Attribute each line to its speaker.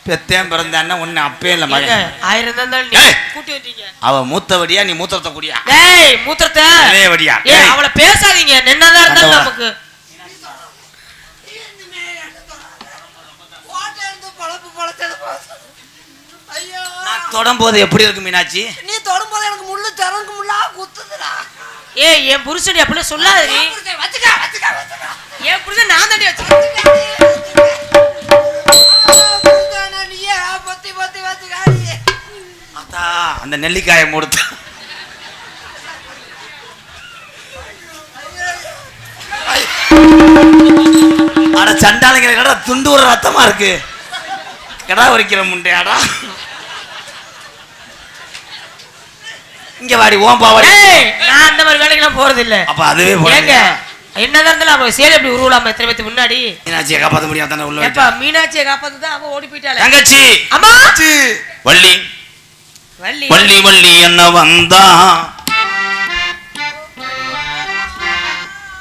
Speaker 1: பெத்தேன் பிறந்தான்னா ஒன்னு அப்பே இல்ல மகன்
Speaker 2: 1000 தான் நீ கூட்டி வந்தீங்க.
Speaker 1: அவ மூத்தவடியா நீ மூத்திரத்தை குடியா?
Speaker 2: டேய் மூத்திரத்தை
Speaker 1: அதே வடியா.
Speaker 2: ஏய் அவள பேசாதீங்க. நின்னதா இருந்தா நமக்கு
Speaker 1: ஐயோ நான் தொடும்போது எப்படி இருக்கு மீனாட்சி?
Speaker 3: நீ தொடும்போது எனக்கு முள்ளு தரங்கு முள்ளா குத்துதுடா.
Speaker 2: ஏய் என் புருஷன் அப்படி சொல்லாத நீ.
Speaker 3: வச்சுக்க வச்சுக்க வச்சுக்க.
Speaker 2: என் புருஷன் நான் தாண்டி வச்சுக்க.
Speaker 3: நீயே பத்தி பத்தி வச்சுக்க.
Speaker 1: அத்தா அந்த நெல்லிக்காயை மூடுத்து. அட சண்டாளிங்கிற கடை துண்டு ஒரு ரத்தமா இருக்கு. கடா வரிக்கிற முண்டையாடா. இங்க வாடி ஓம் பாவாடி.
Speaker 2: நான் அந்த மாதிரி வேலைக்கெல்லாம் போறது இல்ல.
Speaker 1: அப்ப அதுவே
Speaker 2: ஏங்க என்னதான் இருந்தாலும் அவ சேலை எப்படி உருவலாம எத்தனை பேத்து முன்னாடி
Speaker 1: மீனாட்சியை காப்பாத்த முடியாது தானே உள்ள.
Speaker 2: எப்ப மீனாட்சியை காப்பாத்து தான் அவ ஓடி போயிட்டாளே.
Speaker 1: தங்கச்சி
Speaker 2: அம்மா
Speaker 1: வள்ளி
Speaker 2: வள்ளி
Speaker 1: வள்ளி வள்ளி என்ன வந்தா